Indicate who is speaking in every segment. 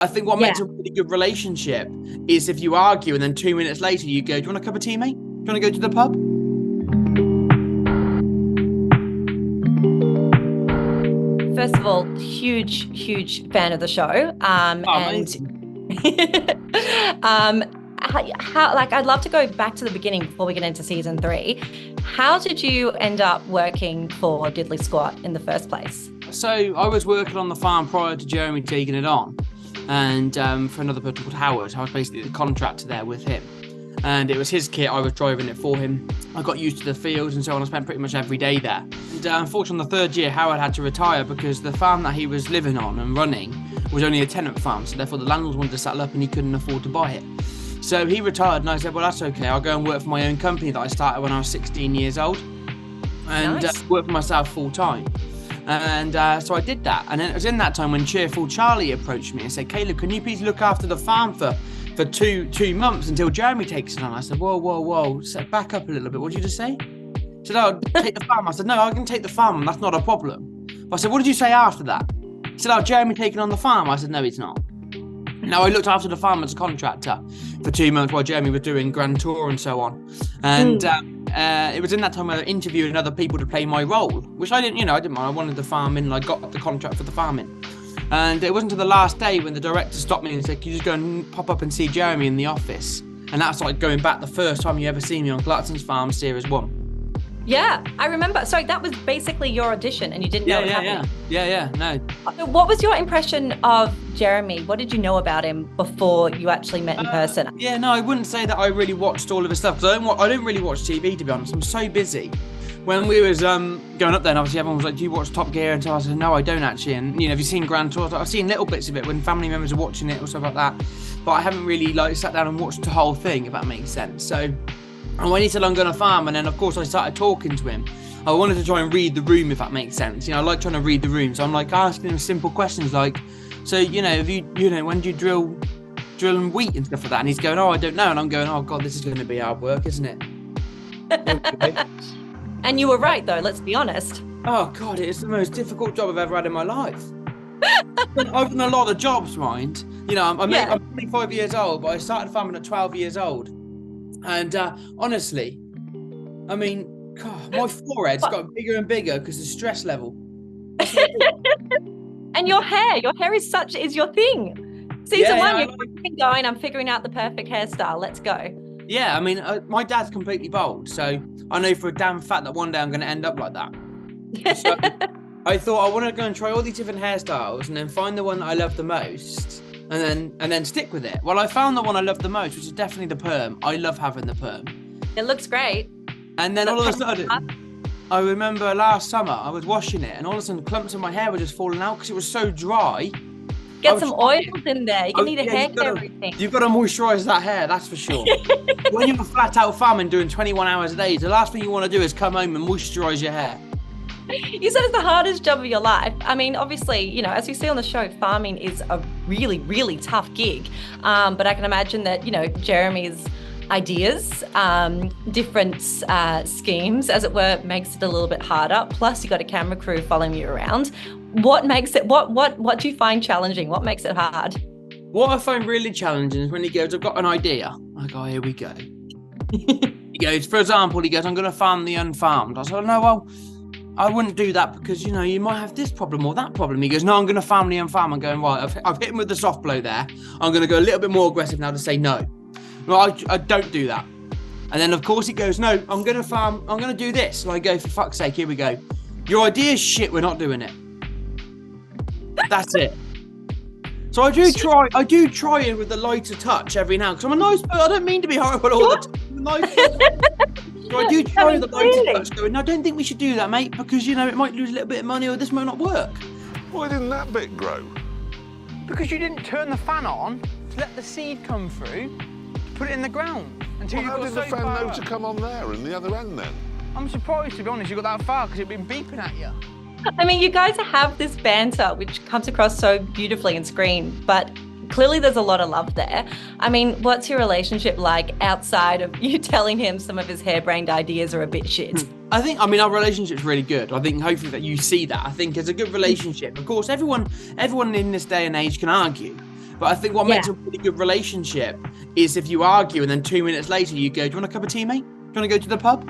Speaker 1: I think what makes a really good relationship is if you argue and then 2 minutes later you go, do you want a cup of tea, mate? Do you want to go to the pub?
Speaker 2: First of all, huge fan of the show. I'd love to go back to the beginning before we get into season 3. How did you end up working for Diddley Squat in the first place?
Speaker 1: So I was working on the farm prior to Jeremy taking it on, and for another person called Howard. I was basically the contractor there with him, and it was his kit. I was driving it for him. I got used to the fields and so on. I spent pretty much every day there. And unfortunately, on the third year, Howard had to retire because the farm that he was living on and running was only a tenant farm. So therefore, the landlord wanted to settle up and he couldn't afford to buy it. So he retired, and I said, well, that's okay. I'll go and work for my own company that I started when I was 16 years old, and work for myself full time. And so I did that. And then it was in that time when Cheerful Charlie approached me and said, Kaleb, can you please look after the farm for two months until Jeremy takes it on? I said, whoa. So back up a little bit. What did you just say? He said, oh, take the farm. I said, no, I can take the farm. That's not a problem. But I said, what did you say after that? He said, oh, Jeremy taking on the farm. I said, no, he's not. Now, I looked after the farm as a contractor for 2 months while Jeremy was doing Grand Tour and so on. And it was in that time I interviewed other people to play my role, which I didn't mind. I wanted the farming, and I got the contract for the farming. And it wasn't until the last day when the director stopped me and said, can you just go and pop up and see Jeremy in the office? And that's like going back the first time you ever see me on Clarkson's Farm Series 1.
Speaker 2: Yeah, I remember. So that was basically your audition and you didn't know it happened.
Speaker 1: No.
Speaker 2: What was your impression of Jeremy? What did you know about him before you actually met in person?
Speaker 1: I wouldn't say that I really watched all of his stuff, because I don't really watch TV, to be honest. I'm so busy. When we was going up there, and obviously everyone was like, do you watch Top Gear? And so I said, no, I don't actually. And, have you seen Grand Tour? I've seen little bits of it when family members are watching it or stuff like that. But I haven't really sat down and watched the whole thing, if that makes sense. So... And when he said, I'm going to farm, and then, of course, I started talking to him, I wanted to try and read the room, if that makes sense. I like trying to read the room. So I'm asking him simple questions like, so, have you, when do you drill and wheat and stuff like that? And he's going, oh, I don't know. And I'm going, oh, God, this is going to be hard work, isn't it?
Speaker 2: And you were right, though, let's be honest.
Speaker 1: Oh, God, it's the most difficult job I've ever had in my life. I've done a lot of jobs, mind. I'm 25 years old, but I started farming at 12 years old. And honestly, God, my forehead's got bigger and bigger because of stress level.
Speaker 2: And your hair is your thing. Season 1, you're going, I'm figuring out the perfect hairstyle. Let's go.
Speaker 1: Yeah, my dad's completely bald, so I know for a damn fact that one day I'm going to end up like that. So I thought I want to go and try all these different hairstyles and then find the one that I love the most. And then stick with it. Well, I found the one I love the most, which is definitely the perm. I love having the perm.
Speaker 2: It looks great.
Speaker 1: And then all of a sudden, I remember last summer, I was washing it, and all of a sudden clumps of my hair were just falling out because it was so dry.
Speaker 2: Get some oils in there. You need a hair care routine.
Speaker 1: You've got to moisturise that hair, that's for sure. When you're flat out farming doing 21 hours a day, the last thing you want to do is come home and moisturise your hair.
Speaker 2: You said it's the hardest job of your life. Obviously, as we see on the show, farming is a really, really tough gig. But I can imagine that, Jeremy's ideas, different schemes, as it were, makes it a little bit harder. Plus, you got a camera crew following you around. What makes it? What do you find challenging? What makes it hard?
Speaker 1: What I find really challenging is when he goes, "I've got an idea." I go, "Here we go." He goes, for example, I'm going to farm the unfarmed. I said, "No, well, I wouldn't do that because, you might have this problem or that problem." He goes, "No, I'm going to farm the unfarmed." I'm going, right, I've hit him with the soft blow there. I'm going to go a little bit more aggressive now to say no. Well, I don't do that. And then, of course, he goes, "No, I'm going to farm. I'm going to do this." And I go, "For fuck's sake, here we go. Your idea is shit. We're not doing it." That's it. So I do try it with a lighter touch every now, because I'm a nice person. I don't mean to be horrible all the time. I'm a nice person. So I do try with a lighter touch going, "No, I don't think we should do that, mate, because, it might lose a little bit of money or this might not work."
Speaker 3: Why didn't that bit grow?
Speaker 4: Because you didn't turn the fan on to let the seed come through, to put it in the ground until
Speaker 3: How did the fan know to come on there and the other end then?
Speaker 4: I'm surprised, to be honest, you got that far because it'd been beeping at you.
Speaker 2: You guys have this banter which comes across so beautifully on screen, but clearly there's a lot of love there. What's your relationship like outside of you telling him some of his harebrained ideas are a bit shit?
Speaker 1: I think, our relationship's really good. I think hopefully that you see that. I think it's a good relationship. Of course, everyone in this day and age can argue. But I think what makes a really good relationship is if you argue and then 2 minutes later you go, do you want a cup of tea, mate? Do you want to go to the pub?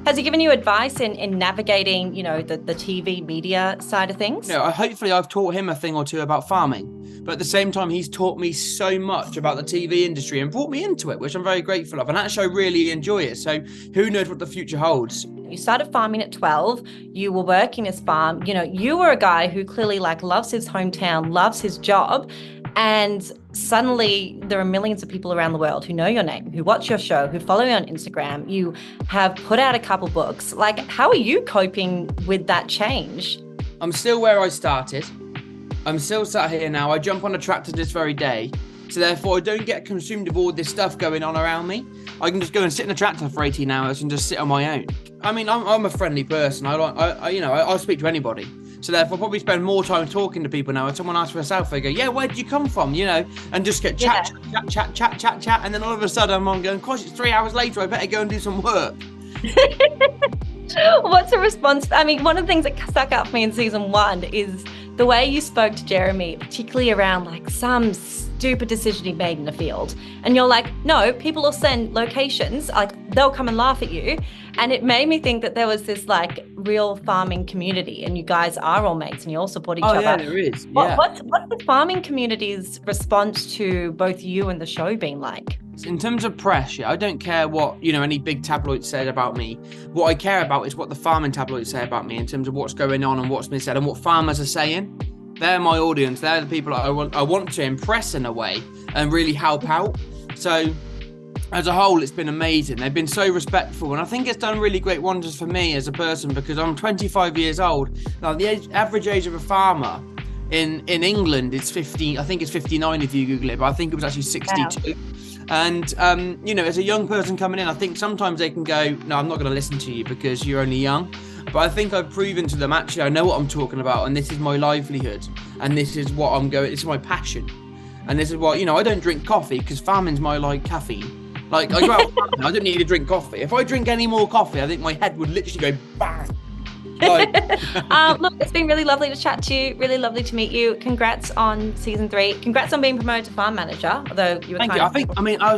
Speaker 2: Has he given you advice in navigating, you know, the TV media side of things?
Speaker 1: No, hopefully I've taught him a thing or two about farming. But at the same time, he's taught me so much about the TV industry and brought me into it, which I'm very grateful of. And actually, I really enjoy it. So who knows what the future holds?
Speaker 2: You started farming at 12. You were working this farm. You know, you were a guy who clearly like loves his hometown, loves his job. And suddenly there are millions of people around the world who know your name, who watch your show, who follow you on Instagram. You have put out a couple books. Like, how are you coping with that change?
Speaker 1: I'm still where I started. I'm still sat here now. I jump on a tractor this very day. So therefore, I don't get consumed with all this stuff going on around me. I can just go and sit in a tractor for 18 hours and just sit on my own. I mean, I'm a friendly person. I'll speak to anybody. So therefore, I'll probably spend more time talking to people now. If someone asks for a selfie, I go, yeah, where did you come from? You know, and just get chat. And then all of a sudden, I'm going, gosh, it's 3 hours later. I better go and do some work.
Speaker 2: What's the response? I mean, one of the things that stuck out for me in season 1 is the way you spoke to Jeremy, particularly around like some stupid decision he made in the field. And you're like, no, people will send locations, like they'll come and laugh at you. And it made me think that there was this like real farming community and you guys are all mates and you all support each other.
Speaker 1: Oh yeah, there is. Yeah.
Speaker 2: What's the farming community's response to both you and the show been like?
Speaker 1: In terms of press, I don't care what, you know, any big tabloids said about me. What I care about is what the farming tabloids say about me in terms of what's going on and what's been said and what farmers are saying. They're my audience. They're the people I want to impress in a way and really help out. So as a whole, it's been amazing. They've been so respectful. And I think it's done really great wonders for me as a person because I'm 25 years old. Now, the average age of a farmer in England is 50. I think it's 59 if you Google it, but I think it was actually 62. Wow. And, you know, as a young person coming in, I think sometimes they can go, no, I'm not going to listen to you because you're only young. But I think I've proven to them, actually, I know what I'm talking about. And this is my livelihood. And this is what I'm going, this is my passion. And this is what, you know, I don't drink coffee because farming's my like caffeine. Like, I go out farming, I don't need to drink coffee. If I drink any more coffee, I think my head would literally go bang. Like...
Speaker 2: Look, it's been really lovely to chat to you. Really lovely to meet you. Congrats on season 3. Congrats on being promoted to farm manager. Although you were
Speaker 1: Thank you. I think I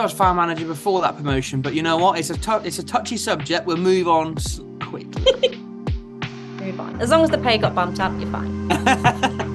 Speaker 1: was farm manager before that promotion, but you know what? It's a touchy subject. We'll move on quickly.
Speaker 2: Move on. As long as the pay got bumped up, you're fine.